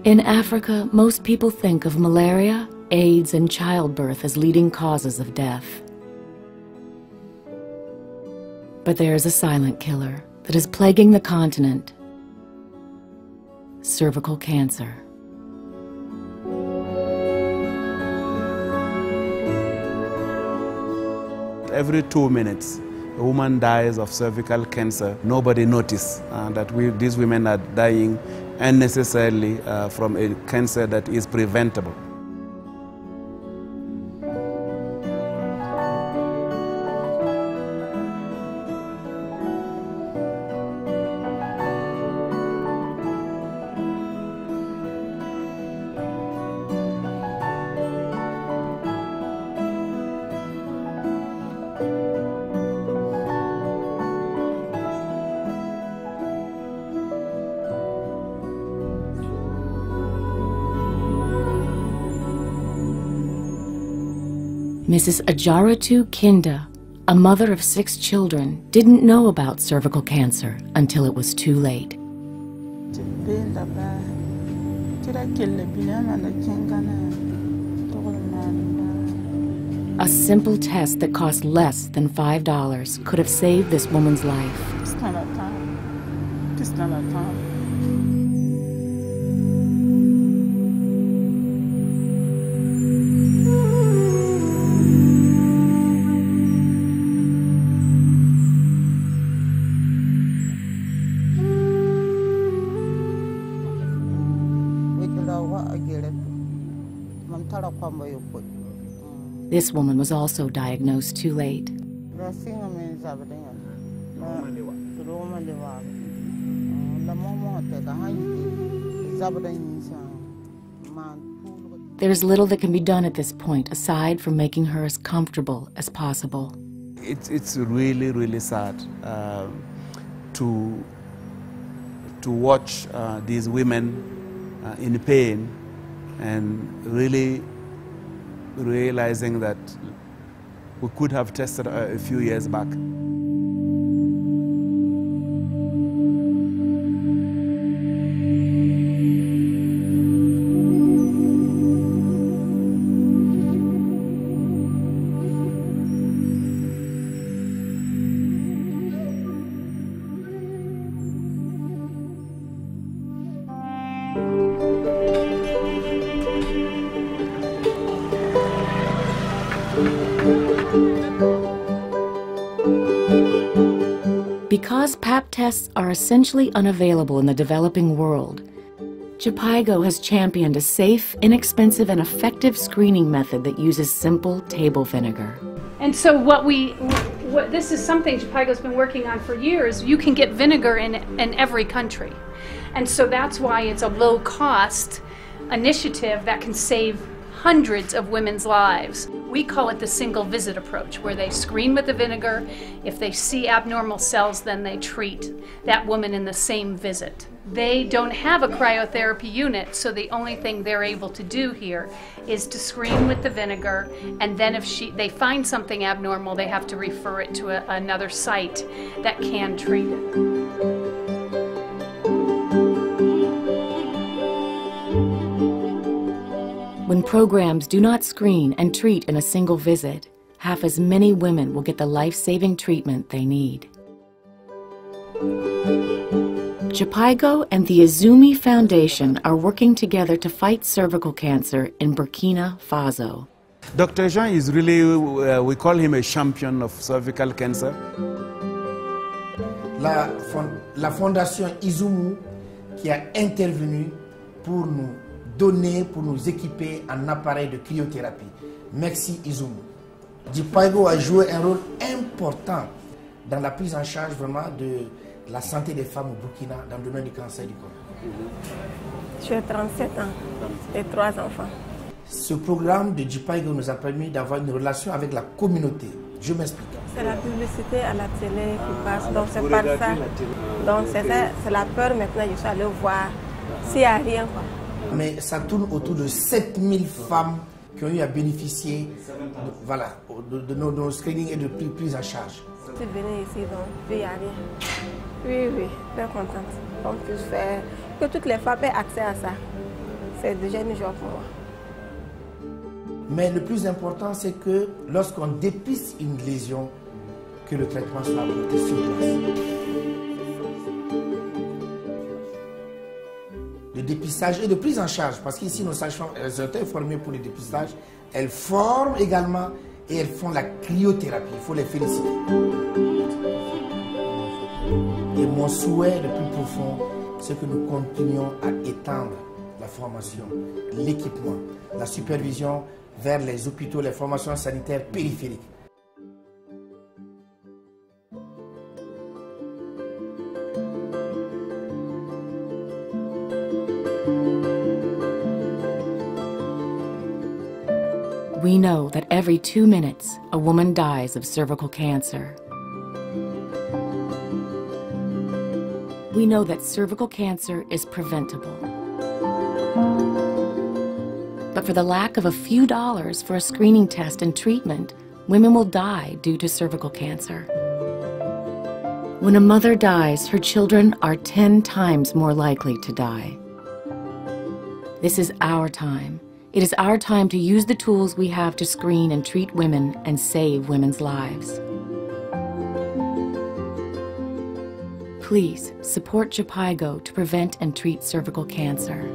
In Africa, most people think of malaria, AIDS, and childbirth as leading causes of death. But there is a silent killer that is plaguing the continent: cervical cancer. Every 2 minutes, a woman dies of cervical cancer. Nobody notices that these women are dying unnecessarily from a cancer that is preventable. Mrs. Ajaratu Kinda, a mother of 6 children, didn't know about cervical cancer until it was too late. A simple test that cost less than $5 could have saved this woman's life. This woman was also diagnosed too late. There's little that can be done at this point aside from making her as comfortable as possible. It's really, really sad to watch these women in pain and really realizing that we could have tested a few years back. Because Pap tests are essentially unavailable in the developing world, Jhpiego has championed a safe, inexpensive, and effective screening method that uses simple table vinegar. And so this is something Jhpiego's been working on for years. You can get vinegar in every country. And so that's why it's a low-cost initiative that can save hundreds of women's lives. We call it the single visit approach, where they screen with the vinegar. If they see abnormal cells, then they treat that woman in the same visit. They don't have a cryotherapy unit, so the only thing they're able to do here is to screen with the vinegar, and then if they find something abnormal, they have to refer it to another site that can treat it. When programs do not screen and treat in a single visit, half as many women will get the life-saving treatment they need. Jhpiego and the Izumi Foundation are working together to fight cervical cancer in Burkina Faso. Dr. Jean is really, we call him a champion of cervical cancer. La fondation Izumi qui a intervenu pour nous donner, pour nous équiper en appareil de cryothérapie. Merci Izumi. Jhpiego a joué un rôle important dans la prise en charge vraiment de la santé des femmes au Burkina dans le domaine du cancer du côlon. J'ai 37 ans et 3 enfants. Ce programme de Jhpiego nous a permis d'avoir une relation avec la communauté. Je m'explique. C'est la publicité à la télé qui passe, donc c'est par ça. Donc c'est la peur maintenant, je suis allée voir s'il n'y a rien. Mais ça tourne autour de 7000 femmes qui ont eu à bénéficier de nos screenings et de prise en charge. Je suis venue ici, donc il n'y a rien. Oui, très contente. On puisse faire que toutes les femmes aient accès à ça. c'est déjà une joie pour moi. Mais le plus important, c'est que lorsqu'on dépiste une lésion, que le traitement soit apporté sur place. Le dépistage et de prise en charge, parce qu'ici nos sages-femmes, elles ont été formées pour le dépistage, elles forment également et elles font la cryothérapie. Il faut les féliciter. Et mon souhait le plus profond, c'est que nous continuions à étendre la formation, l'équipement, la supervision vers les hôpitaux, les formations sanitaires périphériques. We know that every 2 minutes, a woman dies of cervical cancer. We know that cervical cancer is preventable. But for the lack of a few dollars for a screening test and treatment, women will die due to cervical cancer. When a mother dies, her children are 10 times more likely to die. This is our time. It is our time to use the tools we have to screen and treat women and save women's lives. Please support Jhpiego to prevent and treat cervical cancer.